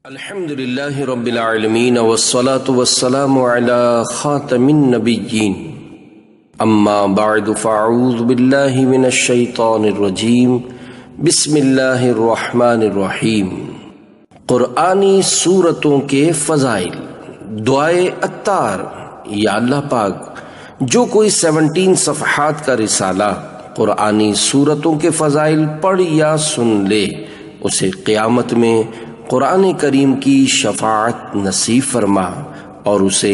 الحمدللہ رب العالمین والصلاة والسلام علی خاتم النبیین اما بعد فاعوذ باللہ من الشیطان الرجیم بسم اللہ الرحمن الرحیم۔ قرآنی سورتوں کے فضائل۔ دعائے عطار۔ یا اللہ پاک، جو کوئی 17 صفحات کا رسالہ قرآنی سورتوں کے فضائل پڑھ یا سن لے، اسے قیامت میں قرآن کریم کی شفاعت نصیب فرما اور اسے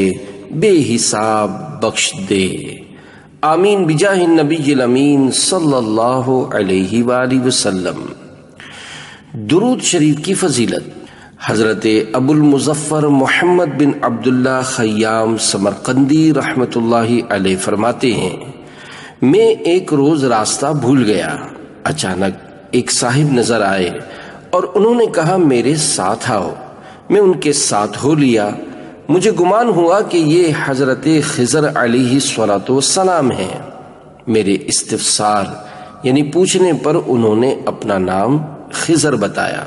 بے حساب بخش دے۔ آمین بجاہ النبی الامین صلی اللہ علیہ وآلہ وسلم۔ درود شریف کی فضیلت۔ حضرت ابو المظفر محمد بن عبداللہ خیام سمرقندی رحمت اللہ علیہ فرماتے ہیں، میں ایک روز راستہ بھول گیا۔ اچانک ایک صاحب نظر آئے اور انہوں نے کہا میرے ساتھ آؤ۔ میں ان کے ساتھ ہو لیا۔ مجھے گمان ہوا کہ یہ حضرت خضر علیہ السلام ہیں۔ میرے استفسار یعنی پوچھنے پر انہوں نے اپنا نام خضر بتایا۔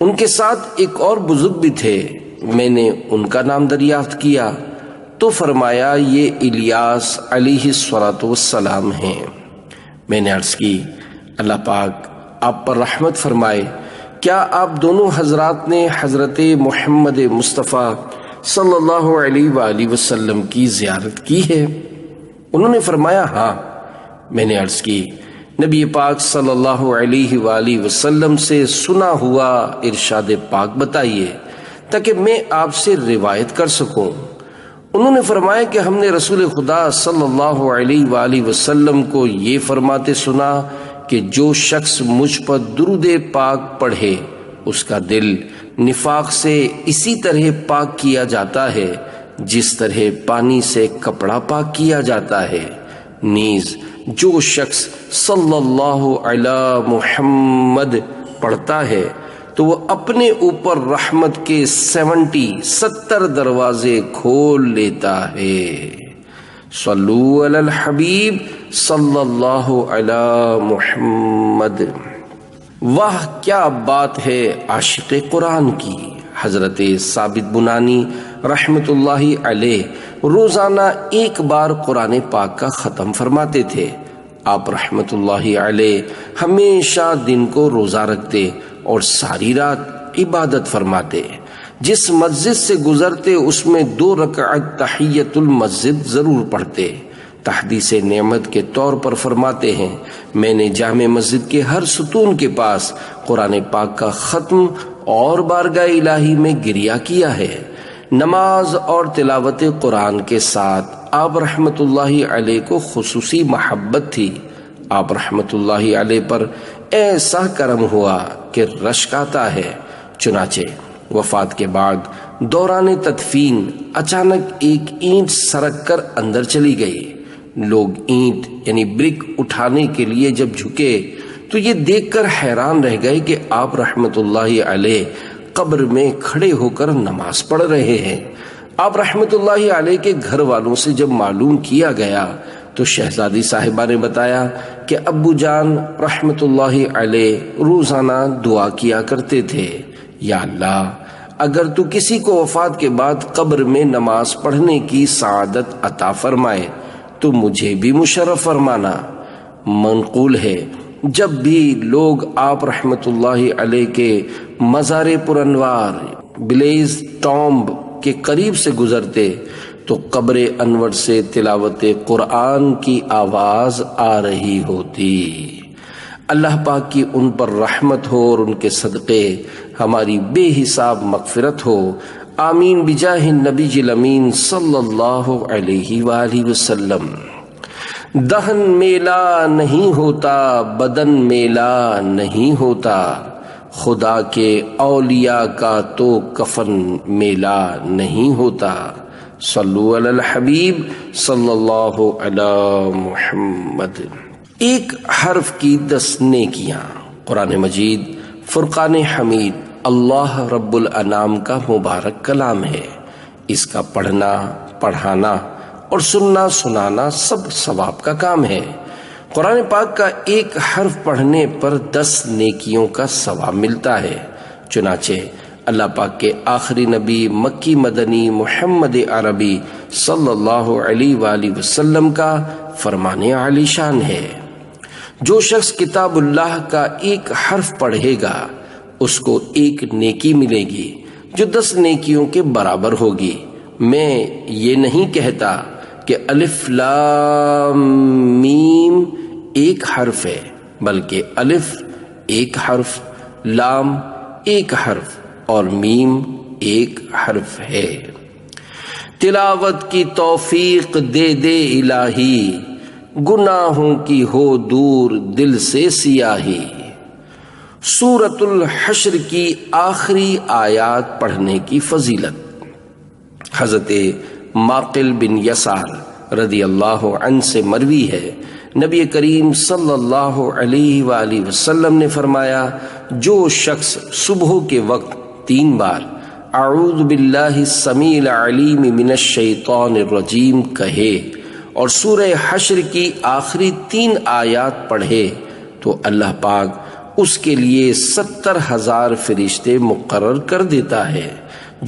ان کے ساتھ ایک اور بزرگ بھی تھے۔ میں نے ان کا نام دریافت کیا تو فرمایا یہ الیاس علیہ السلام ہیں۔ میں نے عرض کی اللہ پاک آپ پر رحمت فرمائے، کیا آپ دونوں حضرات نے حضرت محمد مصطفیٰ صلی اللہ علیہ وآلہ وسلم کی زیارت کی ہے؟ انہوں نے فرمایا ہاں۔ میں نے عرض کی نبی پاک صلی اللہ علیہ وآلہ وسلم سے سنا ہوا ارشاد پاک بتائیے تاکہ میں آپ سے روایت کر سکوں۔ انہوں نے فرمایا کہ ہم نے رسول خدا صلی اللہ علیہ وآلہ وسلم کو یہ فرماتے سنا کہ جو شخص مجھ پر درود پاک پڑھے اس کا دل نفاق سے اسی طرح پاک کیا جاتا ہے جس طرح پانی سے کپڑا پاک کیا جاتا ہے۔ نیز جو شخص صلی اللہ علی محمد پڑھتا ہے تو وہ اپنے اوپر رحمت کے 70 دروازے کھول لیتا ہے۔ صلو علی الحبیب صلی اللہ علی محمد۔ واہ کیا بات ہے عاشق قرآن کی۔ حضرت ثابت بنانی رحمت اللہ علیہ روزانہ ایک بار قرآن پاک کا ختم فرماتے تھے۔ آپ رحمت اللہ علیہ ہمیشہ دن کو روزہ رکھتے اور ساری رات عبادت فرماتے۔ جس مسجد سے گزرتے اس میں 2 رکعت تحیت المسجد ضرور پڑھتے۔ تحدیث نعمت کے طور پر فرماتے ہیں میں نے جامع مسجد کے ہر ستون کے پاس قرآن پاک کا ختم اور بارگاہ الہی میں گریہ کیا ہے۔ نماز اور تلاوت قرآن کے ساتھ آپ رحمت اللہ علیہ کو خصوصی محبت تھی۔ آپ رحمت اللہ علیہ پر ایسا کرم ہوا کہ رشک آتا ہے۔ چنانچہ وفات کے بعد دوران تدفین اچانک ایک اینٹ سرک کر اندر چلی گئی۔ لوگ اینٹ یعنی برک اٹھانے کے لیے جب جھکے تو یہ دیکھ کر حیران رہ گئے کہ آپ رحمت اللہ علیہ قبر میں کھڑے ہو کر نماز پڑھ رہے ہیں۔ آپ رحمت اللہ علیہ کے گھر والوں سے جب معلوم کیا گیا تو شہزادی صاحبہ نے بتایا کہ ابو جان رحمت اللہ علیہ روزانہ دعا کیا کرتے تھے، یا اللہ اگر تو کسی کو وفات کے بعد قبر میں نماز پڑھنے کی سعادت عطا فرمائے تو مجھے بھی مشرف فرمانا۔ منقول ہے جب بھی لوگ آپ رحمت اللہ علیہ کے مزار پرانوار بلیز ٹامب کے قریب سے گزرتے تو قبر انور سے تلاوت قرآن کی آواز آ رہی ہوتی۔ اللہ پاک کی ان پر رحمت ہو اور ان کے صدقے ہماری بے حساب مغفرت ہو۔ آمین بجاہ النبی الامین صلی اللہ علیہ وآلہ وسلم۔ دہن میلا نہیں ہوتا، بدن میلا نہیں ہوتا، خدا کے اولیاء کا تو کفن میلا نہیں ہوتا۔ صلو علی الحبیب صلی اللہ علی محمد۔ ایک حرف کی 10 نیکیاں۔ قرآن مجید فرقان حمید اللہ رب الانام کا مبارک کلام ہے۔ اس کا پڑھنا، پڑھانا اور سننا سنانا سب ثواب کا کام ہے۔ قرآن پاک کا ایک حرف پڑھنے پر 10 نیکیوں کا ثواب ملتا ہے۔ چنانچہ اللہ پاک کے آخری نبی مکی مدنی محمد عربی صلی اللہ علیہ وآلہ وسلم کا فرمان عالی شان ہے۔ جو شخص کتاب اللہ کا ایک حرف پڑھے گا اس کو ایک نیکی ملے گی جو 10 نیکیوں کے برابر ہوگی۔ میں یہ نہیں کہتا کہ الف لام میم ایک حرف ہے، بلکہ الف ایک حرف، لام ایک حرف اور میم ایک حرف ہے۔ تلاوت کی توفیق دے دے الہی، گناہوں کی ہو دور دل سے سیاہی۔ سورۃ الحشر کی آخری آیات پڑھنے کی فضیلت۔ حضرت معقل بن یسار رضی اللہ عنہ سے مروی ہے، نبی کریم صلی اللہ علیہ وآلہ وسلم نے فرمایا، جو شخص صبح کے وقت 3 بار اعوذ باللہ السمیع العلیم من الشیطان الرجیم کہے اور سورہ حشر کی آخری 3 آیات پڑھے تو اللہ پاک اس کے لیے 70,000 فرشتے مقرر کر دیتا ہے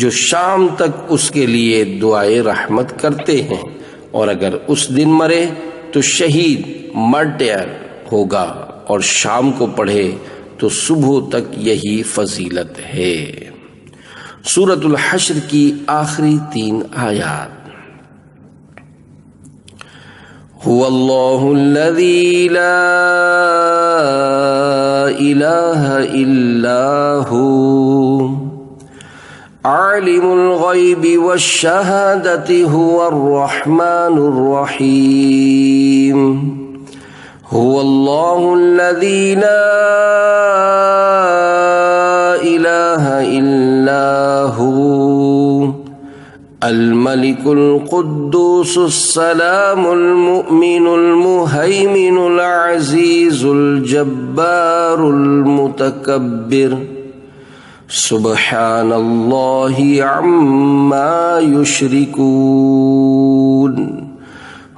جو شام تک اس کے لیے دعائے رحمت کرتے ہیں، اور اگر اس دن مرے تو شہید مرٹر ہوگا، اور شام کو پڑھے تو صبح تک یہی فضیلت ہے۔ سورۃ الحشر کی آخری 3 آیات۔ هو اللہ الذی لا الہ الا هو عالم الغیب والشہادۃ هو الرحمن الرحیم هو اللہ الذی لا الہ الا هو الملك القدوس السلام المؤمن المهيمن العزيز الجبار المتكبر سبحان الله عما يشركون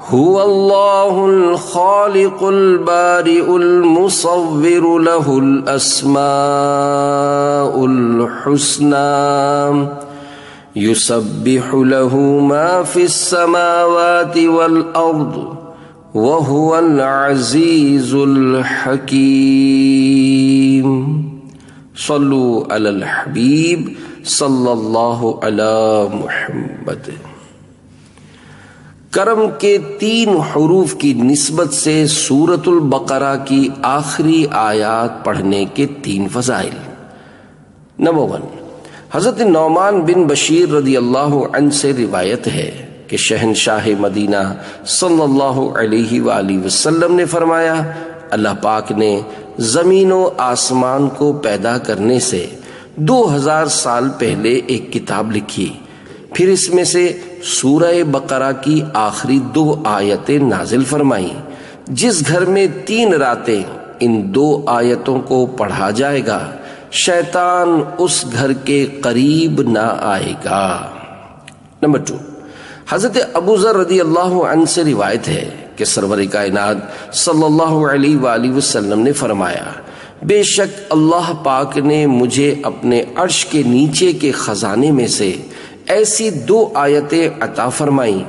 هو الله الخالق البارئ المصور له الأسماء الحسنى يسبح له ما في السماوات والأرض وهو العزيز الحكيم صلوا على الحبيب صلی اللہ علی محمد۔ کرم کے 3 حروف کی نسبت سے سورۃ البقرہ کی آخری آیات پڑھنے کے 3 فضائل۔ نمبر 1، حضرت نعمان بن بشیر رضی اللہ عنہ سے روایت ہے کہ شہنشاہ مدینہ صلی اللہ علیہ وآلہ وسلم نے فرمایا، اللہ پاک نے زمین و آسمان کو پیدا کرنے سے 2000 سال پہلے ایک کتاب لکھی، پھر اس میں سے سورہ بقرہ کی آخری 2 آیتیں نازل فرمائیں۔ جس گھر میں 3 راتیں ان 2 آیتوں کو پڑھا جائے گا، شیطان اس گھر کے قریب نہ آئے گا۔ نمبر 2، حضرت ابو ذر رضی اللہ عنہ سے روایت ہے کہ سرور کائنات صلی اللہ علیہ وآلہ وسلم نے فرمایا، بے شک اللہ پاک نے مجھے اپنے عرش کے نیچے کے خزانے میں سے ایسی 2 آیتیں عطا فرمائیں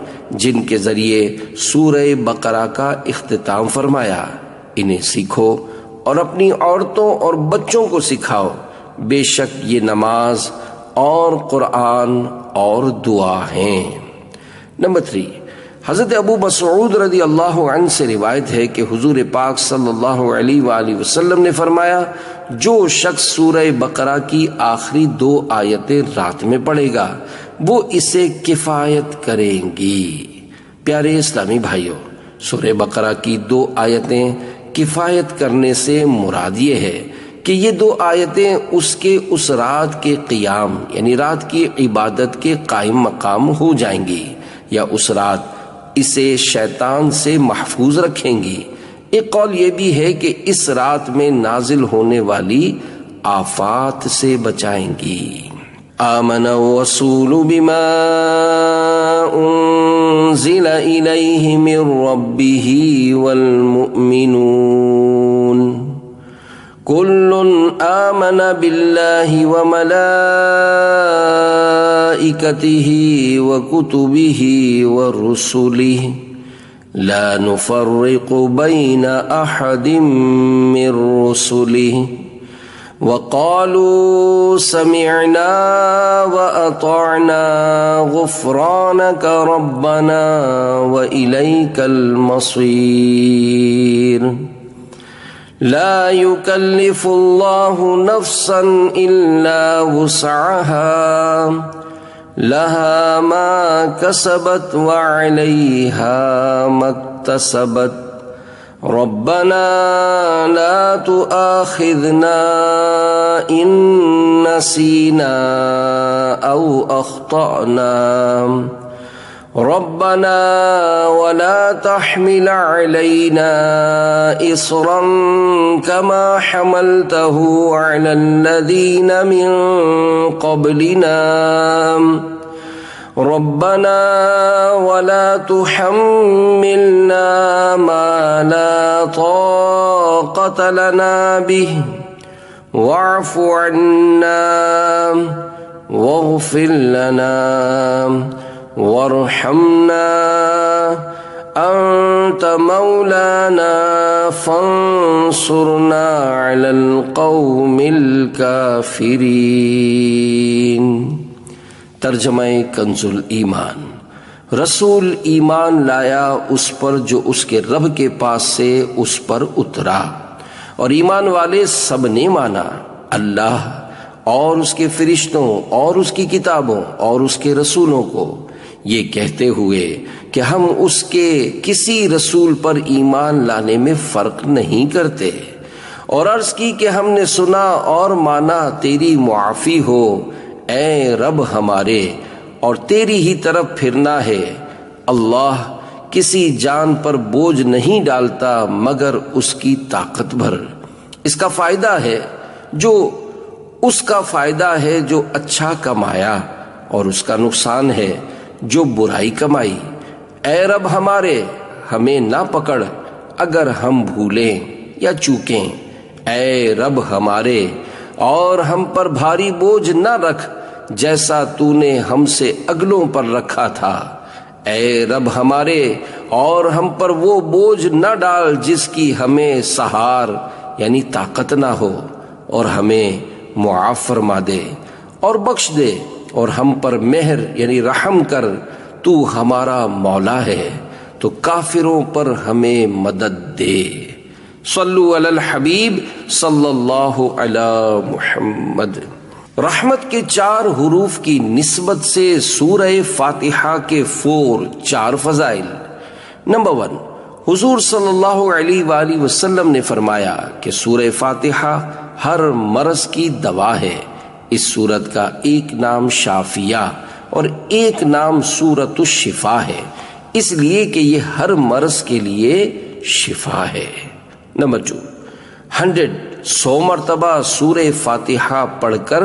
جن کے ذریعے سورہ بقرہ کا اختتام فرمایا، انہیں سیکھو اور اپنی عورتوں اور بچوں کو سکھاؤ، بے شک یہ نماز اور قرآن اور دعا ہیں۔ نمبر 3، حضرت ابو مسعود رضی اللہ عنہ سے روایت ہے کہ حضور پاک صلی اللہ علیہ وآلہ وسلم نے فرمایا، جو شخص سورہ بقرہ کی آخری 2 آیتیں رات میں پڑھے گا وہ اسے کفایت کریں گی۔ پیارے اسلامی بھائیوں، سورہ بقرہ کی 2 آیتیں کفایت کرنے سے مراد یہ ہے کہ یہ 2 آیتیں اس رات کے قیام یعنی رات کی عبادت کے قائم مقام ہو جائیں گی، یا اس رات اسے شیطان سے محفوظ رکھیں گی۔ ایک قول یہ بھی ہے کہ اس رات میں نازل ہونے والی آفات سے بچائیں گی۔ آمن الرسول بما انزل الیہ من ربہ والمؤمنون كل آمن بالله وملائكته وكتبه ورسله لا نفرق بين أحد من رسله وقالوا سمعنا وأطعنا غفرانك ربنا وإليك المصير لا يكلف الله نفسا إلا وسعها لها ما كسبت وعليها ما اكتسبت ربنا لا تؤاخذنا إن نسينا أو أخطأنا ربنا ولا تحمل علينا إصرا كما حملته على الذين من قبلنا ربنا ولا تحملنا ما لا طاقة لنا به واعف عنا واغفر لنا وارحمنا أنت مولانا فانصرنا على القوم الكافرين۔ ترجمہ کنز الایمان۔ رسول ایمان لایا اس پر جو اس کے رب کے پاس سے اس پر اترا، اور ایمان والے سب نے مانا اللہ اور اس کے فرشتوں اور اس کی کتابوں اور اس کے رسولوں کو، یہ کہتے ہوئے کہ ہم اس کے کسی رسول پر ایمان لانے میں فرق نہیں کرتے، اور عرض کی کہ ہم نے سنا اور مانا تیری معافی ہو اے رب ہمارے، اور تیری ہی طرف پھرنا ہے۔ اللہ کسی جان پر بوجھ نہیں ڈالتا مگر اس کی طاقت بھر۔ اس کا فائدہ ہے جو اچھا کمایا، اور اس کا نقصان ہے جو برائی کمائی۔ اے رب ہمارے ہمیں نہ پکڑ اگر ہم بھولیں یا چوکیں، اے رب ہمارے اور ہم پر بھاری بوجھ نہ رکھ جیسا تو نے ہم سے اگلوں پر رکھا تھا، اے رب ہمارے اور ہم پر وہ بوجھ نہ ڈال جس کی ہمیں سہار یعنی طاقت نہ ہو، اور ہمیں معاف فرما دے اور بخش دے، اور ہم پر مہر یعنی رحم کر، تو ہمارا مولا ہے تو کافروں پر ہمیں مدد دے۔ صلو علی الحبیب صلی اللہ علی محمد۔ رحمت کے 4 حروف کی نسبت سے سورہ فاتحہ کے 4 فضائل۔ نمبر 1، حضور صلی اللہ علیہ وآلہ وسلم نے فرمایا کہ سورہ فاتحہ ہر مرض کی دوا ہے۔ اس سورت کا ایک نام شافیہ اور ایک نام سورۃ الشفا ہے، اس لیے کہ یہ ہر مرض کے لیے شفا ہے۔ نمبر 2، 100 مرتبہ سورہ فاتحہ پڑھ کر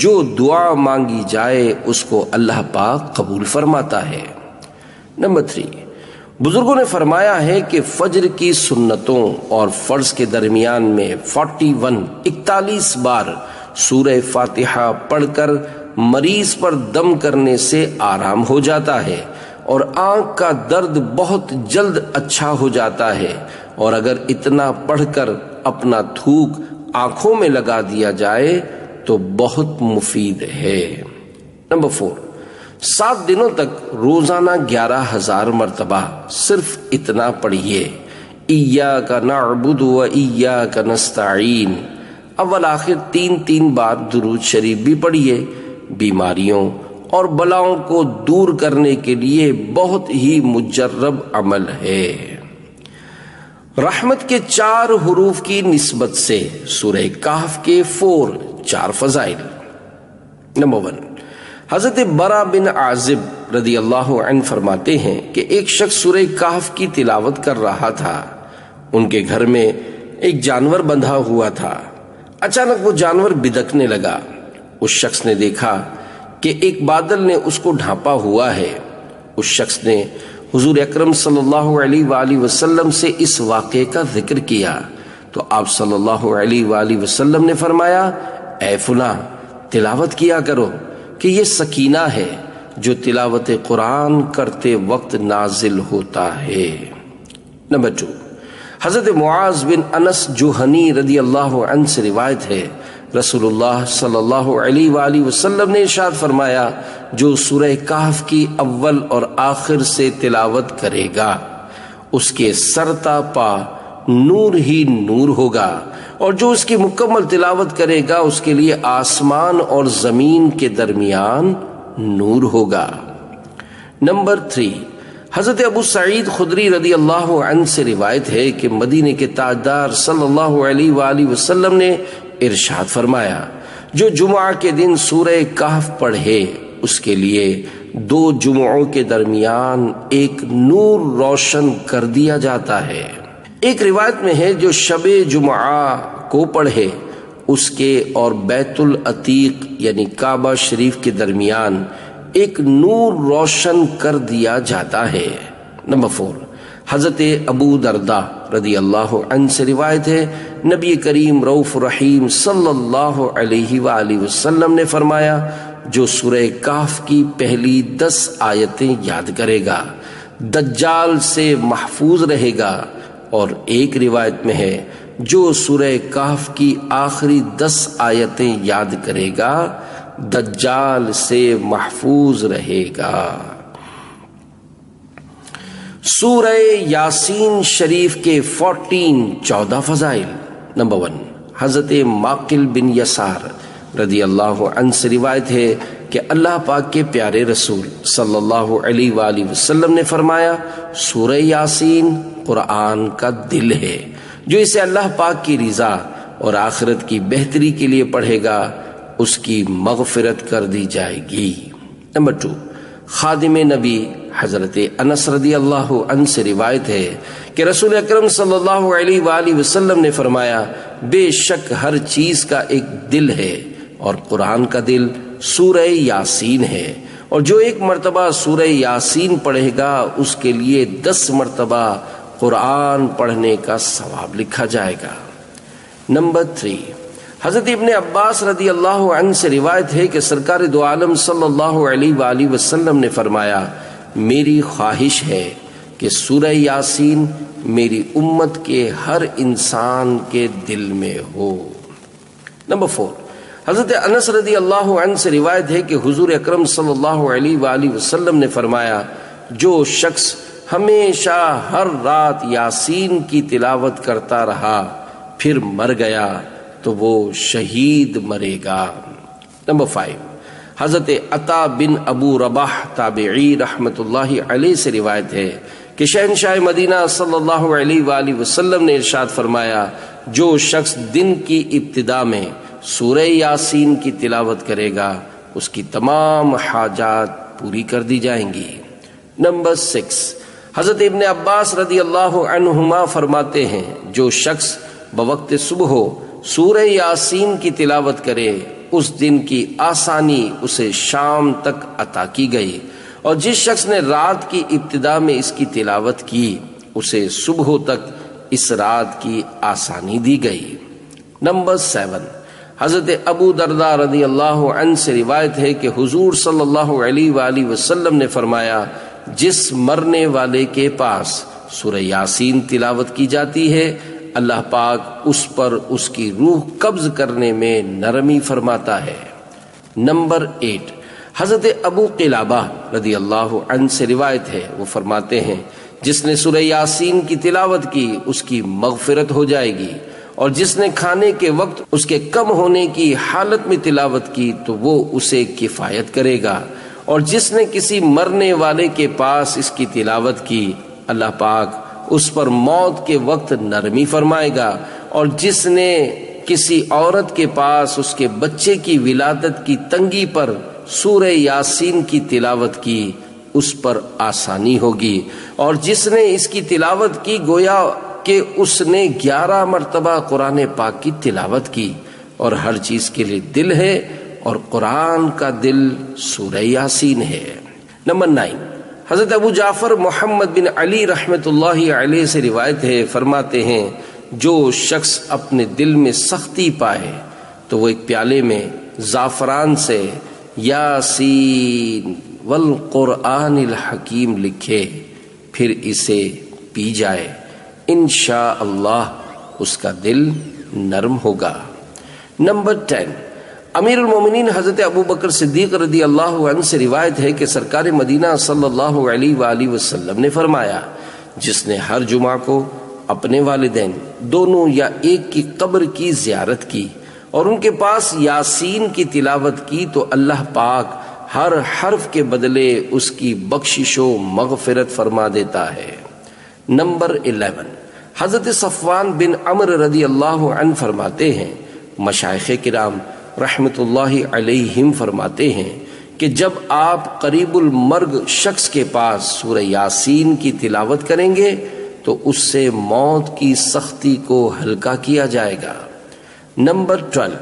جو دعا مانگی جائے اس کو اللہ پاک قبول فرماتا ہے۔ نمبر 3، بزرگوں نے فرمایا ہے کہ فجر کی سنتوں اور فرض کے درمیان میں 41 بار سورہ فاتحہ پڑھ کر مریض پر دم کرنے سے آرام ہو جاتا ہے، اور آنکھ کا درد بہت جلد اچھا ہو جاتا ہے، اور اگر اتنا پڑھ کر اپنا تھوک آنکھوں میں لگا دیا جائے تو بہت مفید ہے۔ نمبر 4، 7 دنوں تک روزانہ 11,000 مرتبہ صرف اتنا پڑھیے۔ ایاک نعبد و ایاک نستعین، اول آخر 3 بار درود شریف بھی پڑھیے۔ بیماریوں اور بلاؤں کو دور کرنے کے لیے بہت ہی مجرب عمل ہے۔ رحمت کے 4 حروف کی نسبت سے سورہ کہف کے 4 فضائل۔ نمبر 1، حضرت برا بن عازب رضی اللہ عنہ فرماتے ہیں کہ ایک شخص سورہ کہف کی تلاوت کر رہا تھا۔ ان کے گھر میں ایک جانور بندھا ہوا تھا۔ اچانک وہ جانور بدکنے لگا۔ اس شخص نے دیکھا کہ ایک بادل نے اس کو ڈھانپا ہوا ہے۔ اس شخص نے حضور اکرم صلی اللہ علیہ وآلہ وسلم سے اس واقعے کا ذکر کیا تو آپ صلی اللہ علیہ وآلہ وسلم نے فرمایا اے فلاں تلاوت کیا کرو کہ یہ سکینہ ہے جو تلاوت قرآن کرتے وقت نازل ہوتا ہے۔ نمبر 2، حضرت معاذ بن انس جوہنی رضی اللہ عنہ سے روایت ہے، رسول اللہ صلی اللہ علیہ وآلہ وسلم نے ارشاد فرمایا جو سورہ کہف کی اول اور آخر سے تلاوت کرے گا اس کے سر تا پا نور ہی نور ہوگا، اور جو اس کی مکمل تلاوت کرے گا اس کے لیے آسمان اور زمین کے درمیان نور ہوگا۔ نمبر 3، حضرت ابو سعید خدری رضی اللہ عنہ سے روایت ہے کہ مدینے کے تاجدار صلی اللہ علیہ وآلہ وسلم نے ارشاد فرمایا جو جمعہ کے دن سورہ کہف پڑھے اس کے لیے 2 جمعوں کے درمیان ایک نور روشن کر دیا جاتا ہے۔ ایک روایت میں ہے جو شب جمعہ کو پڑھے اس کے اور بیت العتیق یعنی کعبہ شریف کے درمیان ایک نور روشن کر دیا جاتا ہے۔ نمبر 4، حضرت ابو درداء رضی اللہ عنہ سے روایت ہے نبی کریم رؤوف رحیم صلی اللہ علیہ وآلہ وسلم نے فرمایا جو سورہ کہف کی پہلی 10 آیتیں یاد کرے گا دجال سے محفوظ رہے گا، اور ایک روایت میں ہے جو سورہ کہف کی آخری 10 آیتیں یاد کرے گا دجال سے محفوظ رہے گا۔ سورہ یاسین شریف کے 14 فضائل۔ نمبر 1، حضرت معقل بن یسار رضی اللہ عنہ سے روایت ہے کہ اللہ پاک کے پیارے رسول صلی اللہ علیہ وآلہ وسلم نے فرمایا سورہ یاسین قرآن کا دل ہے، جو اسے اللہ پاک کی رضا اور آخرت کی بہتری کے لیے پڑھے گا اس کی مغفرت کر دی جائے گی۔ نمبر 2، خادم نبی حضرت انس رضی اللہ عنہ سے روایت ہے کہ رسول اکرم صلی اللہ علیہ وآلہ وسلم نے فرمایا بے شک ہر چیز کا ایک دل ہے اور قرآن کا دل سورہ یاسین ہے، اور جو 1 مرتبہ سورہ یاسین پڑھے گا اس کے لیے 10 مرتبہ قرآن پڑھنے کا ثواب لکھا جائے گا۔ نمبر 3، حضرت ابن عباس رضی اللہ عنہ سے روایت ہے کہ سرکار دو عالم صلی اللہ علیہ وآلہ وسلم نے فرمایا میری خواہش ہے کہ سورہ یاسین میری امت کے ہر انسان کے دل میں ہو۔ نمبر 4، حضرت انس رضی اللہ عنہ سے روایت ہے کہ حضور اکرم صلی اللہ علیہ وآلہ وسلم نے فرمایا جو شخص ہمیشہ ہر رات یاسین کی تلاوت کرتا رہا پھر مر گیا تو وہ شہید مرے گا۔ نمبر 5، حضرت عطا بن ابو رباح تابعی رحمت اللہ علیہ سے روایت ہے کہ شہنشاہ مدینہ صلی اللہ علیہ وآلہ وسلم نے ارشاد فرمایا جو شخص دن کی ابتدا میں سورہ یاسین کی تلاوت کرے گا اس کی تمام حاجات پوری کر دی جائیں گی۔ نمبر 6، حضرت ابن عباس رضی اللہ عنہما فرماتے ہیں جو شخص بوقت صبح سورہ یاسین کی تلاوت کرے اس دن کی آسانی اسے شام تک عطا کی گئی، اور جس شخص نے رات کی ابتدا میں اس کی تلاوت کی اسے صبح تک اس رات کی آسانی دی گئی۔ نمبر 7، حضرت ابو درداء رضی اللہ عنہ سے روایت ہے کہ حضور صلی اللہ علیہ وآلہ وسلم نے فرمایا جس مرنے والے کے پاس سورہ یاسین تلاوت کی جاتی ہے اللہ پاک اس پر اس کی روح قبض کرنے میں نرمی فرماتا ہے۔ نمبر 8، حضرت ابو قلابہ رضی اللہ عنہ سے روایت ہے وہ فرماتے ہیں جس نے سورہ یاسین کی تلاوت کی اس کی مغفرت ہو جائے گی، اور جس نے کھانے کے وقت اس کے کم ہونے کی حالت میں تلاوت کی تو وہ اسے کفایت کرے گا، اور جس نے کسی مرنے والے کے پاس اس کی تلاوت کی اللہ پاک اس پر موت کے وقت نرمی فرمائے گا، اور جس نے کسی عورت کے پاس اس کے بچے کی ولادت کی تنگی پر سورہ یاسین کی تلاوت کی اس پر آسانی ہوگی، اور جس نے اس کی تلاوت کی گویا کہ اس نے 11 مرتبہ قرآن پاک کی تلاوت کی، اور ہر چیز کے لیے دل ہے اور قرآن کا دل سورہ یاسین ہے۔ نمبر 9، حضرت ابو جعفر محمد بن علی رحمت اللہ علیہ سے روایت ہے فرماتے ہیں جو شخص اپنے دل میں سختی پائے تو وہ ایک پیالے میں زعفران سے یاسین والقرآن الحکیم لکھے، پھر اسے پی جائے، انشاءاللہ اس کا دل نرم ہوگا۔ نمبر 10، امیر المومنین حضرت ابو بکر صدیق رضی اللہ عنہ سے روایت ہے کہ سرکار مدینہ صلی اللہ علیہ وآلہ وسلم نے فرمایا، جس نے ہر جمعہ کو اپنے والدین دونوں یا ایک کی قبر کی زیارت کی اور ان کے پاس یاسین کی تلاوت کی تو اللہ پاک ہر حرف کے بدلے اس کی بخشش و مغفرت فرما دیتا ہے۔ نمبر 11، حضرت صفوان بن عمرو رضی اللہ عنہ فرماتے ہیں، مشائخ کرام رحمت اللہ علیہم فرماتے ہیں کہ جب آپ قریب المرگ شخص کے پاس سورہ یاسین کی تلاوت کریں گے تو اس سے موت کی سختی کو ہلکا کیا جائے گا۔ نمبر 12،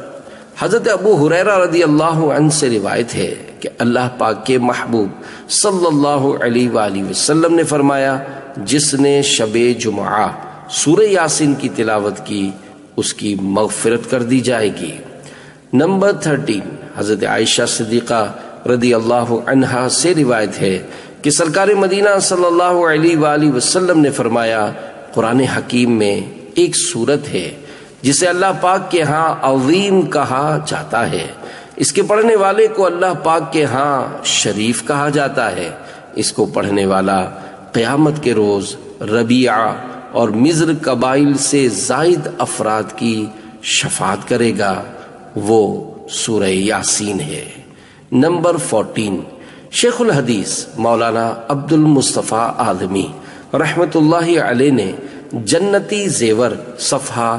حضرت ابو ہریرہ رضی اللہ عنہ سے روایت ہے کہ اللہ پاک کے محبوب صلی اللہ علیہ وآلہ وسلم نے فرمایا، جس نے شب جمعہ سورہ یاسین کی تلاوت کی اس کی مغفرت کر دی جائے گی۔ نمبر 13، حضرت عائشہ صدیقہ رضی اللہ عنہا سے روایت ہے کہ سرکار مدینہ صلی اللہ علیہ وآلہ وسلم نے فرمایا، قرآن حکیم میں ایک سورت ہے جسے اللہ پاک کے ہاں عظیم کہا جاتا ہے، اس کے پڑھنے والے کو اللہ پاک کے ہاں شریف کہا جاتا ہے، اس کو پڑھنے والا قیامت کے روز ربیعہ اور مضر قبائل سے زائد افراد کی شفاعت کرے گا، وہ سورہ یاسین ہے۔ نمبر 14، شیخ الحدیث مولانا عبد المصطفیٰ آدمی رحمت اللہ علیہ نے جنتی زیور صفحہ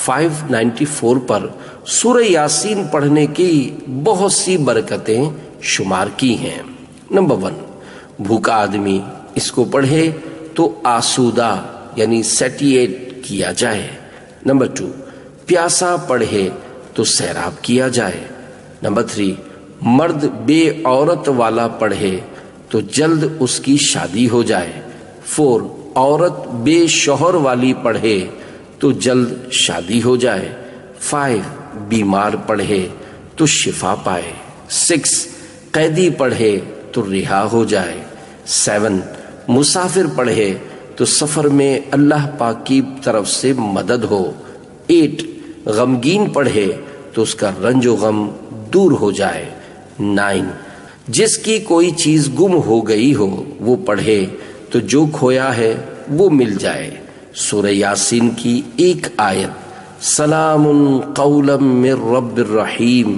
594 پر سورہ یاسین پڑھنے کی بہت سی برکتیں شمار کی ہیں۔ نمبر 1، بھوکا آدمی اس کو پڑھے تو آسودہ یعنی سیٹیٹ کیا جائے۔ نمبر 2، پیاسا پڑھے تو سیراب کیا جائے۔ نمبر 3، مرد بے عورت والا پڑھے تو جلد اس کی شادی ہو جائے۔ 4، عورت بے شوہر والی پڑھے تو جلد شادی ہو جائے۔ 5، بیمار پڑھے تو شفا پائے۔ 6، قیدی پڑھے تو رہا ہو جائے۔ 7، مسافر پڑھے تو سفر میں اللہ پاک کی طرف سے مدد ہو۔ 8، غمگین پڑھے تو اس کا رنج و غم دور ہو جائے۔ 9، جس کی کوئی چیز گم ہو گئی ہو وہ پڑھے تو جو کھویا ہے وہ مل جائے۔ سورہ یاسین کی ایک آیت سلام قولا من رب الرحیم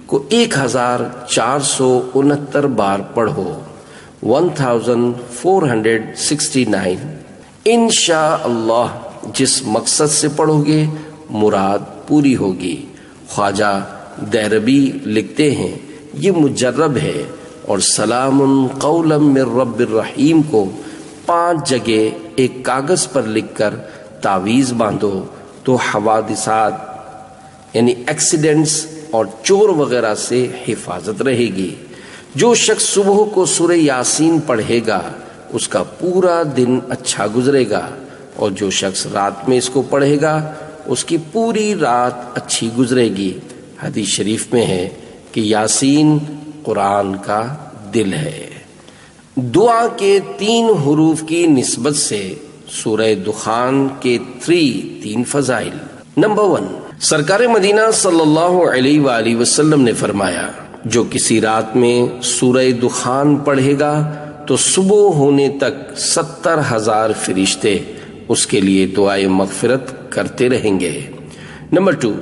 کو 1469 بار پڑھو، 1469۔ انشاءاللہ جس مقصد سے پڑھو گے مراد پوری ہوگی۔ خواجہ دیربی لکھتے ہیں یہ مجرب ہے اور سلام قولا من رب الرحیم کو 5 جگہ ایک کاغذ پر لکھ کر تعویذ باندھو تو حوادثات یعنی ایکسیڈنٹس اور چور وغیرہ سے حفاظت رہے گی۔ جو شخص صبح کو سورہ یاسین پڑھے گا اس کا پورا دن اچھا گزرے گا، اور جو شخص رات میں اس کو پڑھے گا اس کی پوری رات اچھی گزرے گی۔ حدیث شریف میں ہے کہ یاسین قرآن کا دل ہے۔ دعا کے 3 حروف کی نسبت سے سورہ دخان کے 3 فضائل۔ نمبر 1، سرکار مدینہ صلی اللہ علیہ وآلہ وسلم نے فرمایا، جو کسی رات میں سورہ دخان پڑھے گا تو صبح ہونے تک 70,000 فرشتے اس کے لیے دعائے مغفرت کرتے رہیں گے۔ نمبر 2،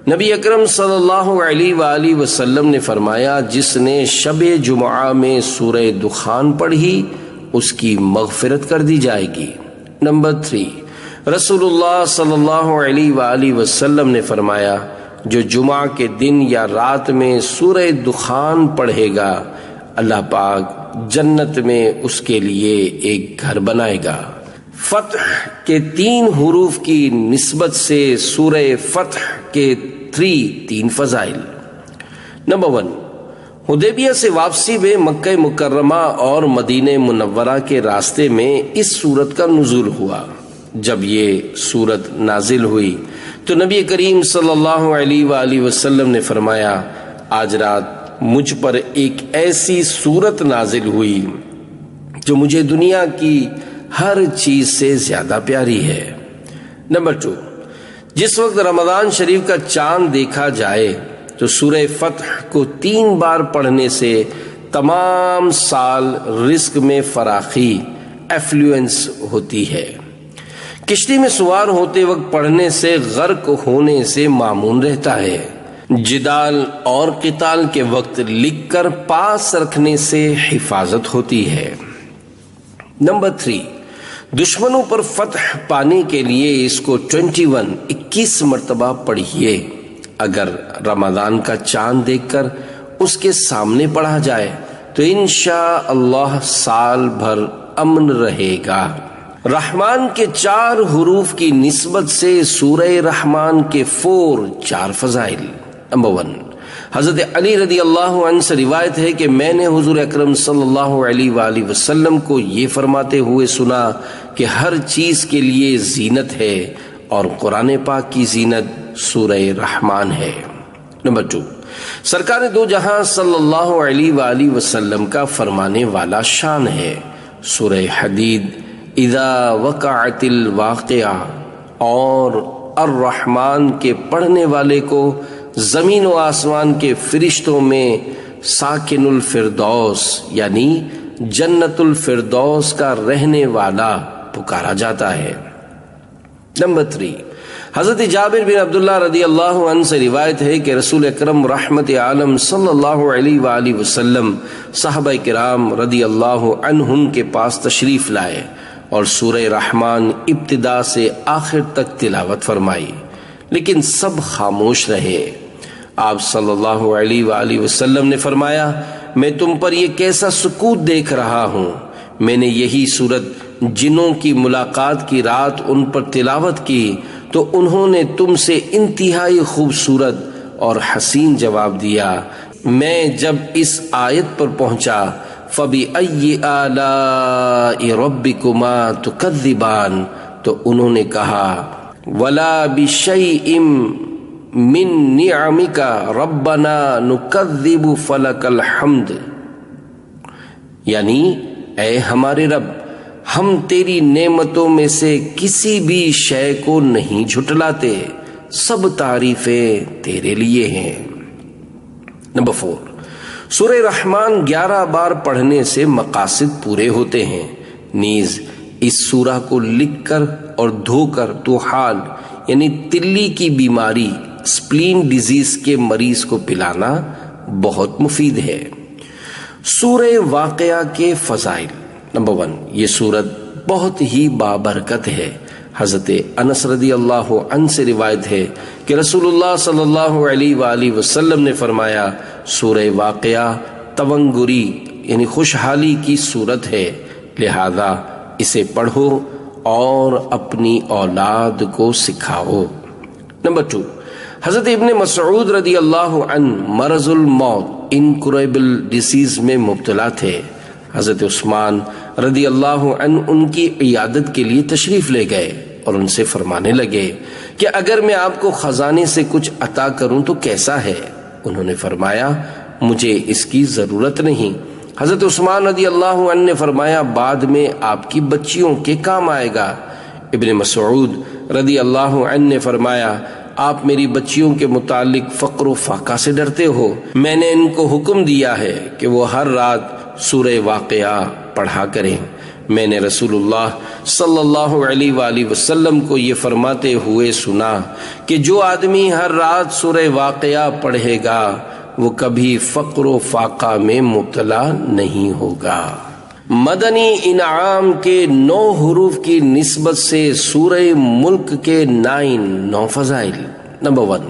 نبی اکرم صلی اللہ علیہ وآلہ وسلم نے فرمایا، جس نے شب جمعہ میں سورہ دخان پڑھی اس کی مغفرت کر دی جائے گی۔ نمبر 3، رسول اللہ صلی اللہ علیہ وآلہ وسلم نے فرمایا، جو جمعہ کے دن یا رات میں سورہ دخان پڑھے گا اللہ پاک جنت میں اس کے لیے ایک گھر بنائے گا۔ فتح کے 3 حروف کی نسبت سے سورہ فتح کے 3 فضائل۔ نمبر 1، حدیبیہ سے واپسی میں مکہ مکرمہ اور مدینہ منورہ کے راستے میں اس سورت کا نزول ہوا۔ جب یہ سورت نازل ہوئی تو نبی کریم صلی اللہ علیہ وآلہ وسلم نے فرمایا آج رات مجھ پر ایک ایسی سورت نازل ہوئی جو مجھے دنیا کی ہر چیز سے زیادہ پیاری ہے۔ نمبر 2، جس وقت رمضان شریف کا چاند دیکھا جائے تو سورہ فتح کو 3 بار پڑھنے سے تمام سال رزق میں فراخی ایفلوئنس ہوتی ہے۔ کشتی میں سوار ہوتے وقت پڑھنے سے غرق ہونے سے معمون رہتا ہے۔ جدال اور قتال کے وقت لکھ کر پاس رکھنے سے حفاظت ہوتی ہے۔ نمبر 3، دشمنوں پر فتح پانے کے لیے اس کو 21 مرتبہ پڑھیے۔ اگر رمضان کا چاند دیکھ کر اس کے سامنے پڑھا جائے تو انشاءاللہ سال بھر امن رہے گا۔ رحمان کے 4 حروف کی نسبت سے سورہ رحمان کے 4 فضائل۔ نمبر 1، حضرت علی رضی اللہ عنہ سے روایت ہے کہ میں نے حضور اکرم صلی اللہ علیہ وآلہ وسلم کو یہ فرماتے ہوئے سنا کہ ہر چیز کے لیے زینت ہے اور قرآن پاک کی زینت سورہ رحمان ہے۔ نمبر 2، سرکار دو جہاں صلی اللہ علیہ وآلہ وسلم کا فرمانے والا شان ہے۔ سورہ حدید، اذا وقعت الواقعہ اور الرحمن کے پڑھنے والے کو زمین و آسمان کے فرشتوں میں ساکن الفردوس یعنی جنت الفردوس کا رہنے والا پکارا جاتا ہے۔ نمبر 3، حضرت جابر بن عبداللہ رضی اللہ عنہ سے روایت ہے کہ رسول اکرم رحمت عالم صلی اللہ علیہ وآلہ وسلم صحابہ کرام رضی اللہ عنہم کے پاس تشریف لائے اور سورہ رحمان ابتدا سے آخر تک تلاوت فرمائی، لیکن سب خاموش رہے۔ آپ صلی اللہ علیہ وآلہ وسلم نے فرمایا میں تم پر یہ کیسا سکوت دیکھ رہا ہوں، میں نے یہی سورت جنوں کی ملاقات کی رات ان پر تلاوت کی تو انہوں نے تم سے انتہائی خوبصورت اور حسین جواب دیا۔ میں جب اس آیت پر پہنچا فَبِأَيِّ آلَاءِ رَبِّكُمَا تُكَذِّبَانِ تو انہوں نے کہا وَلَا بِشَيْءٍ مِّن نِعَمِكَ رَبَّنَا نُكَذِّبُ فَلَكَ الْحَمْدُ، یعنی اے ہمارے رب ہم تیری نعمتوں میں سے کسی بھی شے کو نہیں جھٹلاتے، سب تعریفیں تیرے لیے ہیں۔ نمبر 4، سورہ رحمان 11 بار پڑھنے سے مقاصد پورے ہوتے ہیں، نیز اس سورہ کو لکھ کر اور دھو کر توحال یعنی تلی کی بیماری اسپلین ڈیزیز کے مریض کو پلانا بہت مفید ہے۔ سورہ واقعہ کے فضائل۔ نمبر 1، یہ سورت بہت ہی بابرکت ہے۔ حضرت انس رضی اللہ عنہ سے روایت ہے کہ رسول اللہ صلی اللہ علیہ وآلہ وسلم نے فرمایا سورہ واقعہ تونگری یعنی خوشحالی کی سورت ہے، لہذا اسے پڑھو اور اپنی اولاد کو سکھاؤ۔ نمبر 2، حضرت ابن مسعود رضی اللہ عنہ مرض الموت انکریبل ڈیزیز میں مبتلا تھے۔ حضرت عثمان رضی اللہ عنہ ان کی عیادت کے لیے تشریف لے گئے اور ان سے فرمانے لگے کہ اگر میں آپ کو خزانے سے کچھ عطا کروں تو کیسا ہے؟ انہوں نے فرمایا مجھے اس کی ضرورت نہیں۔ حضرت عثمان رضی اللہ عنہ نے فرمایا بعد میں آپ کی بچیوں کے کام آئے گا۔ ابن مسعود رضی اللہ عنہ نے فرمایا آپ میری بچیوں کے متعلق فقر و فاقہ سے ڈرتے ہو، میں نے ان کو حکم دیا ہے کہ وہ ہر رات سورہ واقعہ پڑھا کریں۔ میں نے رسول اللہ صلی اللہ علیہ وآلہ وسلم کو یہ فرماتے ہوئے سنا کہ جو آدمی ہر رات سورہ واقعہ پڑھے گا وہ کبھی فقر و فاقہ میں مبتلا نہیں ہوگا۔ مدنی انعام کے 9 حروف کی نسبت سے سورہ ملک کے 9 فضائل۔ نمبر 1،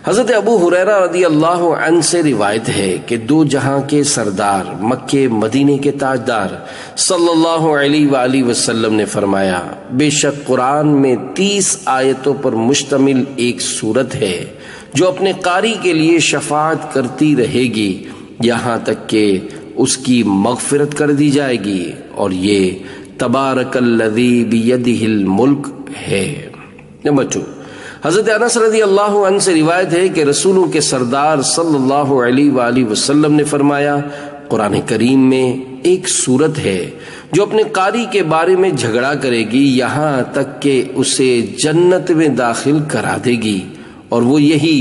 حضرت ابو ہریرہ رضی اللہ عنہ سے روایت ہے کہ دو جہاں کے سردار مکے مدینے کے تاجدار صلی اللہ علیہ وآلہ وسلم نے فرمایا بے شک قرآن میں 30 آیتوں پر مشتمل ایک سورت ہے جو اپنے قاری کے لیے شفاعت کرتی رہے گی یہاں تک کہ اس کی مغفرت کر دی جائے گی، اور یہ تبارک الذی بیدہ الملک ہے۔ نمبر 2، حضرت انس رضی اللہ عنہ سے روایت ہے کہ رسولوں کے سردار صلی اللہ علیہ وآلہ وسلم نے فرمایا، قرآن کریم میں ایک سورت ہے جو اپنے قاری کے بارے میں جھگڑا کرے گی یہاں تک کہ اسے جنت میں داخل کرا دے گی، اور وہ یہی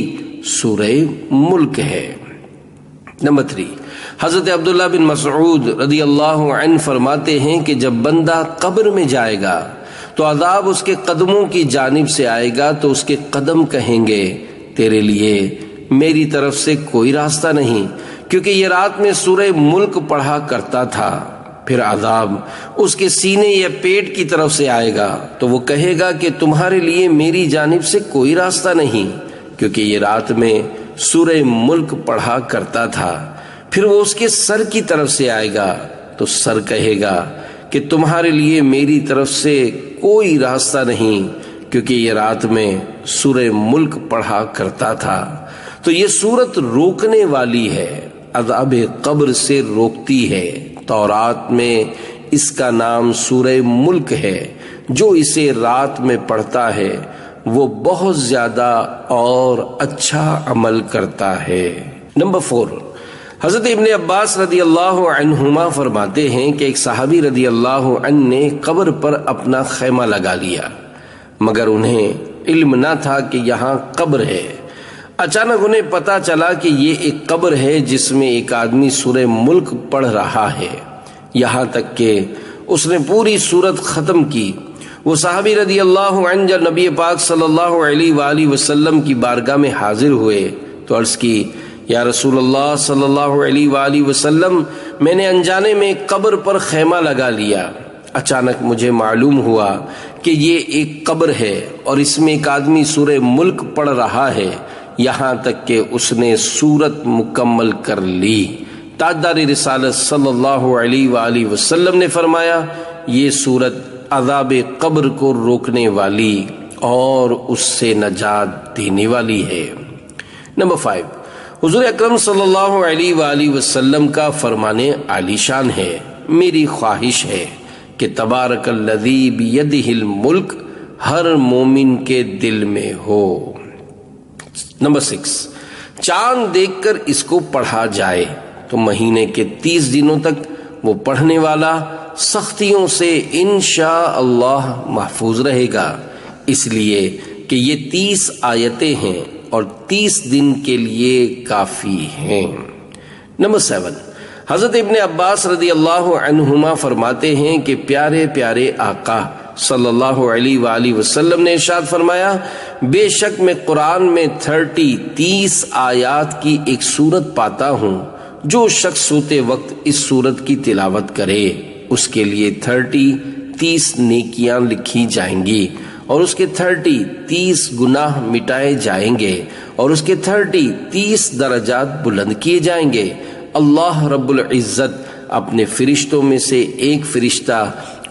سورہ ملک ہے۔ نمبر 3، حضرت عبداللہ بن مسعود رضی اللہ عنہ فرماتے ہیں کہ جب بندہ قبر میں جائے گا تو عذاب اس کے قدموں کی جانب سے آئے گا، تو اس کے قدم کہیں گے، تیرے لیے میری طرف سے کوئی راستہ نہیں، کیونکہ یہ رات میں سورہ ملک پڑھا کرتا تھا۔ پھر عذاب اس کے سینے یا پیٹ کی طرف سے آئے گا، تو وہ کہے گا کہ تمہارے لیے میری جانب سے کوئی راستہ نہیں، کیونکہ یہ رات میں سورہ ملک پڑھا کرتا تھا۔ پھر وہ اس کے سر کی طرف سے آئے گا، تو سر کہے گا کہ تمہارے لیے میری طرف سے کوئی راستہ نہیں، کیونکہ یہ رات میں سورہ ملک پڑھا کرتا تھا۔ تو یہ سورت روکنے والی ہے، عذاب قبر سے روکتی ہے۔ تورات میں اس کا نام سورہ ملک ہے۔ جو اسے رات میں پڑھتا ہے وہ بہت زیادہ اور اچھا عمل کرتا ہے۔ نمبر 4، حضرت ابن عباس رضی اللہ عنہما فرماتے ہیں کہ ایک صحابی رضی اللہ عنہ نے قبر پر اپنا خیمہ لگا لیا، مگر انہیں علم نہ تھا کہ یہاں قبر ہے۔ اچانک انہیں پتا چلا کہ یہ ایک قبر ہے جس میں ایک آدمی سورہ ملک پڑھ رہا ہے، یہاں تک کہ اس نے پوری سورت ختم کی۔ وہ صحابی رضی اللہ عنہ جب نبی پاک صلی اللہ علیہ وآلہ وسلم کی بارگاہ میں حاضر ہوئے تو عرض کی، یا رسول اللہ صلی اللہ علیہ وآلہ وسلم، میں نے انجانے میں قبر پر خیمہ لگا لیا۔ اچانک مجھے معلوم ہوا کہ یہ ایک قبر ہے اور اس میں ایک آدمی سورہ ملک پڑھ رہا ہے، یہاں تک کہ اس نے سورت مکمل کر لی۔ تاجدار رسالت صلی اللہ علیہ وآلہ وسلم نے فرمایا، یہ سورت عذاب قبر کو روکنے والی اور اس سے نجات دینے والی ہے۔ نمبر 5، حضور اکرم صلی اللہ علیہ وآلہ وسلم کا فرمان عالی شان ہے، میری خواہش ہے کہ تبارک الذی بیدہ الملک ہر مومن کے دل میں ہو۔ نمبر 6، چاند دیکھ کر اس کو پڑھا جائے تو مہینے کے 30 دنوں تک وہ پڑھنے والا سختیوں سے انشاءاللہ محفوظ رہے گا، اس لیے کہ یہ 30 آیتیں ہیں اور 30 دن کے لیے کافی ہیں۔ نمبر 7، حضرت ابن عباس رضی اللہ عنہما فرماتے ہیں کہ پیارے پیارے آقا صلی اللہ علیہ وآلہ وسلم نے ارشاد فرمایا، بے شک میں قرآن میں 30 آیات کی ایک سورت پاتا ہوں، جو شخص سوتے وقت اس سورت کی تلاوت کرے اس کے لیے 30 نیکیاں لکھی جائیں گی، اور اس کے 30 گناہ مٹائے جائیں گے، اور اس کے 30 درجات بلند کیے جائیں گے۔ اللہ رب العزت اپنے فرشتوں میں سے ایک فرشتہ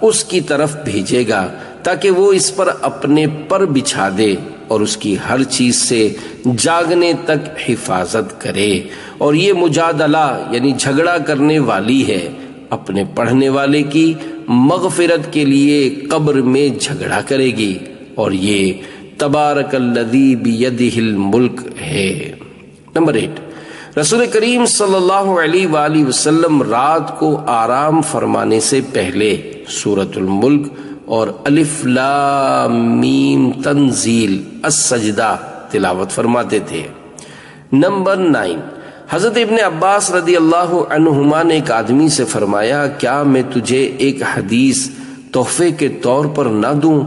اس کی طرف بھیجے گا تاکہ وہ اس پر اپنے پر بچھا دے اور اس کی ہر چیز سے جاگنے تک حفاظت کرے، اور یہ مجادلہ یعنی جھگڑا کرنے والی ہے، اپنے پڑھنے والے کی مغفرت کے لیے قبر میں جھگڑا کرے گی، اور یہ تبارک الذی بیدہ الملک ہے۔ نمبر 8، رسول کریم صلی اللہ علیہ وآلہ وسلم رات کو آرام فرمانے سے پہلے سورۃ الملک اور الف لام میم تنزیل السجدہ تلاوت فرماتے تھے۔ نمبر 9، حضرت ابن عباس رضی اللہ عنہما نے ایک آدمی سے فرمایا، کیا میں تجھے ایک حدیث تحفے کے طور پر نہ دوں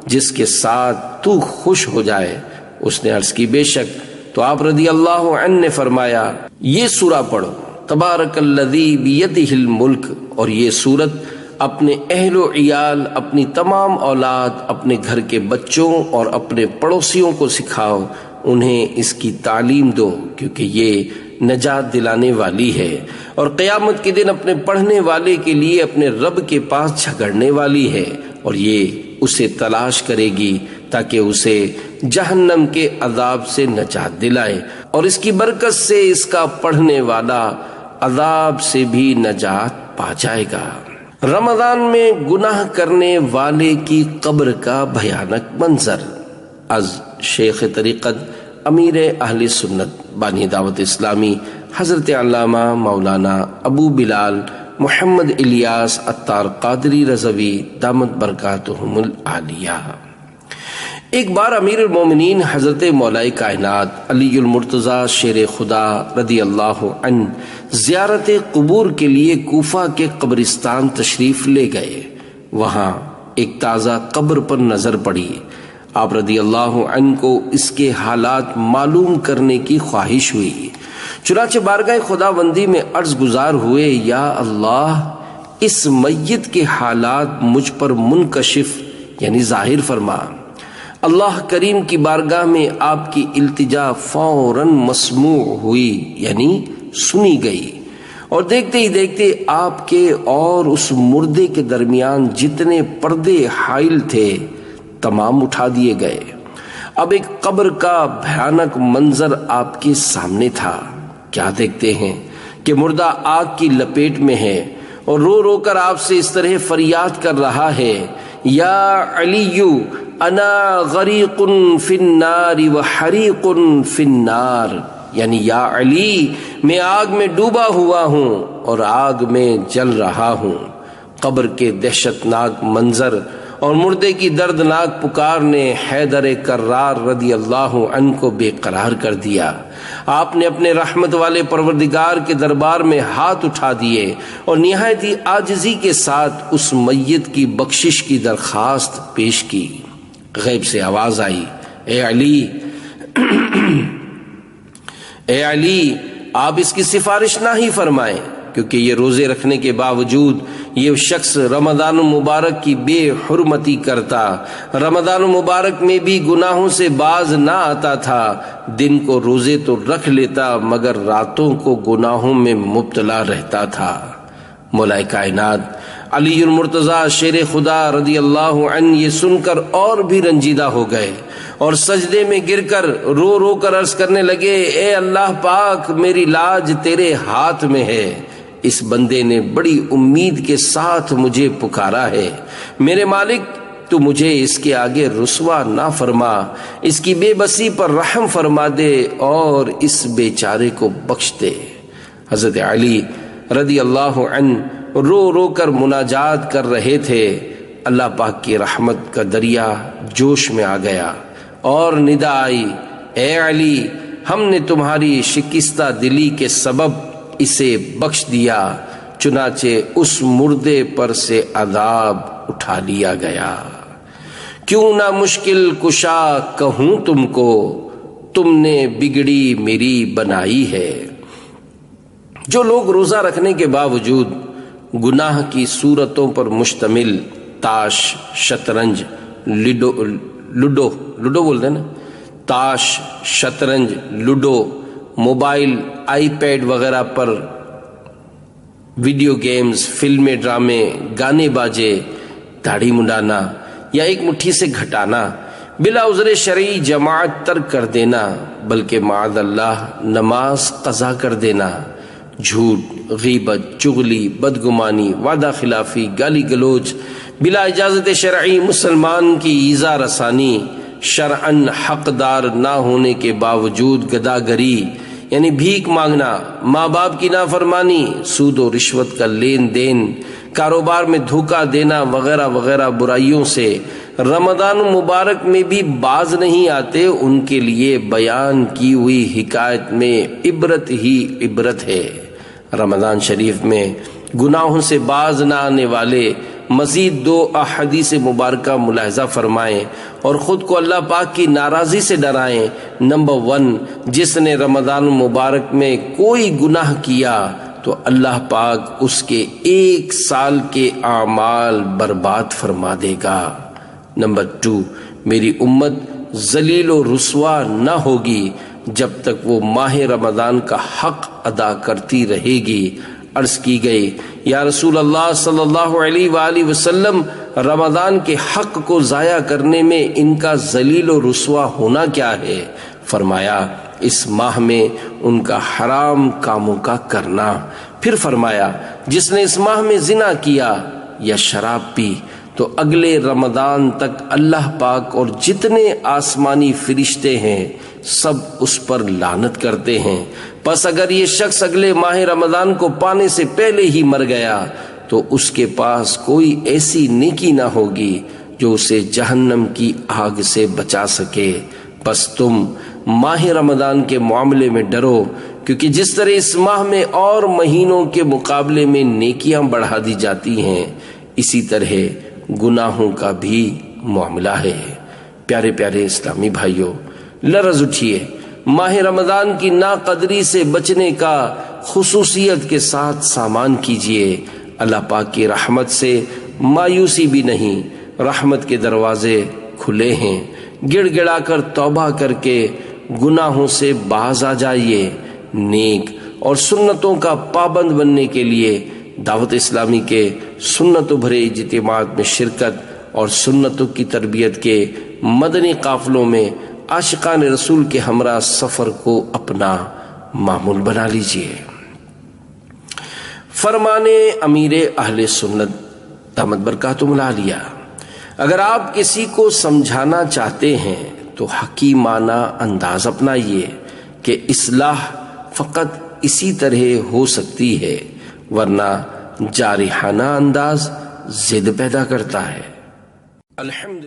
جس کے ساتھ تو خوش ہو جائے؟ اس نے عرض کی، بے شک۔ تو آپ رضی اللہ عنہ نے فرمایا، یہ سورہ پڑھو، تبارک الذی بیدہ الملک، اور یہ سورت اپنے اہل و عیال، اپنی تمام اولاد، اپنے گھر کے بچوں اور اپنے پڑوسیوں کو سکھاؤ، انہیں اس کی تعلیم دو، کیونکہ یہ نجات دلانے والی ہے، اور قیامت کے دن اپنے پڑھنے والے کے لیے اپنے رب کے پاس جھگڑنے والی ہے، اور یہ اسے تلاش کرے گی تاکہ اسے جہنم کے عذاب سے نجات دلائے، اور اس کی برکت سے اس کا پڑھنے والا عذاب سے بھی نجات پا جائے گا۔ رمضان میں گناہ کرنے والے کی قبر کا بھیانک منظر، از شیخ طریقت امیر اہل سنت بانی دعوت اسلامی حضرت علامہ مولانا ابو بلال محمد الیاس عطار قادری رضوی دامت برکاتہم العالیہ۔ ایک بار امیر المومنین حضرت مولا کائنات علی المرتضیٰ شیر خدا رضی اللہ عنہ زیارت قبور کے لیے کوفہ کے قبرستان تشریف لے گئے۔ وہاں ایک تازہ قبر پر نظر پڑی۔ آپ رضی اللہ عنہ کو اس کے حالات معلوم کرنے کی خواہش ہوئی، چنانچہ بارگاہ خداوندی میں عرض گزار ہوئے، یا اللہ، اس میت کے حالات مجھ پر منکشف یعنی ظاہر فرما۔ اللہ کریم کی بارگاہ میں آپ کی التجا فوراً مسموع ہوئی یعنی سنی گئی، اور دیکھتے ہی دیکھتے آپ کے اور اس مردے کے درمیان جتنے پردے حائل تھے تمام اٹھا دیے گئے۔ اب ایک قبر کا بھیانک منظر آپ کے سامنے تھا۔ کیا دیکھتے ہیں کہ مردہ آگ کی لپیٹ میں ہے اور رو رو کر آپ سے اس طرح فریاد کر رہا ہے، یا علی انا غریق فی النار وحریق فی النار، یعنی یا علی، میں آگ میں ڈوبا ہوا ہوں اور آگ میں جل رہا ہوں۔ قبر کے دہشتناک منظر اور مردے کی دردناک پکار نے حیدر کرار رضی اللہ عنہ کو بے قرار کر دیا۔ آپ نے اپنے رحمت والے پروردگار کے دربار میں ہاتھ اٹھا دیے اور نہایت ہی عاجزی کے ساتھ اس میت کی بخشش کی درخواست پیش کی۔ غیب سے آواز آئی، اے علی اے علی، آپ اس کی سفارش نہ ہی فرمائیں، کیونکہ یہ روزے رکھنے کے باوجود یہ شخص رمضان المبارک کی بے حرمتی کرتا، رمضان المبارک میں بھی گناہوں سے باز نہ آتا تھا، دن کو روزے تو رکھ لیتا مگر راتوں کو گناہوں میں مبتلا رہتا تھا۔ مولا کائنات علی المرتضیٰ شیر خدا رضی اللہ عنہ یہ سن کر اور بھی رنجیدہ ہو گئے اور سجدے میں گر کر رو رو کر عرض کرنے لگے، اے اللہ پاک، میری لاج تیرے ہاتھ میں ہے۔ اس بندے نے بڑی امید کے ساتھ مجھے پکارا ہے، میرے مالک تو مجھے اس کے آگے رسوا نہ فرما، اس کی بے بسی پر رحم فرما دے اور اس بیچارے کو بخش دے۔ حضرت علی رضی اللہ عنہ رو رو کر مناجات کر رہے تھے۔ اللہ پاک کی رحمت کا دریا جوش میں آ گیا اور ندا آئی، اے علی، ہم نے تمہاری شکستہ دلی کے سبب اسے بخش دیا، چنانچہ اس مردے پر سے عذاب اٹھا لیا گیا۔ کیوں نہ مشکل کشا کہوں تم کو، تم نے بگڑی میری بنائی ہے۔ جو لوگ روزہ رکھنے کے باوجود گناہ کی صورتوں پر مشتمل تاش، شطرنج، لوڈو بولتے ہیں نا، تاش، شطرنج، لوڈو، موبائل، آئی پیڈ وغیرہ پر ویڈیو گیمز، فلمیں، ڈرامے، گانے باجے، داڑھی منڈانا یا ایک مٹھی سے گھٹانا، بلا عذر شرعی جماعت ترک کر دینا، بلکہ معاذ اللہ نماز قضا کر دینا، جھوٹ، غیبت، چغلی، بدگمانی، وعدہ خلافی، گالی گلوچ، بلا اجازت شرعی مسلمان کی ایذا رسانی، شرعاً حقدار نہ ہونے کے باوجود گداگری یعنی بھیک مانگنا، ماں باپ کی نافرمانی، سود و رشوت کا لین دین، کاروبار میں دھوکہ دینا وغیرہ وغیرہ برائیوں سے رمضان مبارک میں بھی باز نہیں آتے، ان کے لیے بیان کی ہوئی حکایت میں عبرت ہی عبرت ہے۔ رمضان شریف میں گناہوں سے باز نہ آنے والے مزید 2 احادیث مبارکہ ملاحظہ فرمائیں اور خود کو اللہ پاک کی ناراضی سے ڈرائیں۔ نمبر 1، جس نے رمضان مبارک میں کوئی گناہ کیا تو اللہ پاک اس کے 1 سال کے اعمال برباد فرما دے گا۔ نمبر 2، میری امت ذلیل و رسوا نہ ہوگی جب تک وہ ماہ رمضان کا حق ادا کرتی رہے گی۔ عرض کی گئی، یا رسول اللہ صلی اللہ علیہ وآلہ وسلم، رمضان کے حق کو ضائع کرنے میں ان کا ذلیل و رسوا ہونا کیا ہے؟ فرمایا، اس ماہ میں ان کا حرام کاموں کا کرنا۔ پھر فرمایا، جس نے اس ماہ میں زنا کیا یا شراب پی تو اگلے رمضان تک اللہ پاک اور جتنے آسمانی فرشتے ہیں سب اس پر لعنت کرتے ہیں۔ پس اگر یہ شخص اگلے ماہ رمضان کو پانے سے پہلے ہی مر گیا تو اس کے پاس کوئی ایسی نیکی نہ ہوگی جو اسے جہنم کی آگ سے بچا سکے۔ پس تم ماہ رمضان کے معاملے میں ڈرو، کیونکہ جس طرح اس ماہ میں اور مہینوں کے مقابلے میں نیکیاں بڑھا دی جاتی ہیں، اسی طرح گناہوں کا بھی معاملہ ہے۔ پیارے پیارے اسلامی بھائیوں، لرز اٹھیے، ماہ رمضان کی ناقدری سے بچنے کا خصوصیت کے ساتھ سامان کیجیے۔ اللہ پاک کی رحمت سے مایوسی بھی نہیں، رحمت کے دروازے کھلے ہیں۔ گڑ گڑا کر توبہ کر کے گناہوں سے باز آ جائیے۔ نیک اور سنتوں کا پابند بننے کے لیے دعوت اسلامی کے سنتوں بھرے اجتماعات میں شرکت اور سنتوں کی تربیت کے مدنی قافلوں میں عاشقان رسول کے ہمراہ سفر کو اپنا معمول بنا لیجیے۔ فرمانے امیر اہل سنت دامت برکاتہم العالیہ، اگر آپ کسی کو سمجھانا چاہتے ہیں تو حکیمانہ انداز اپنائیے کہ اصلاح فقط اسی طرح ہو سکتی ہے، ورنہ جارحانہ انداز ضد پیدا کرتا ہے۔ الحمدللہ۔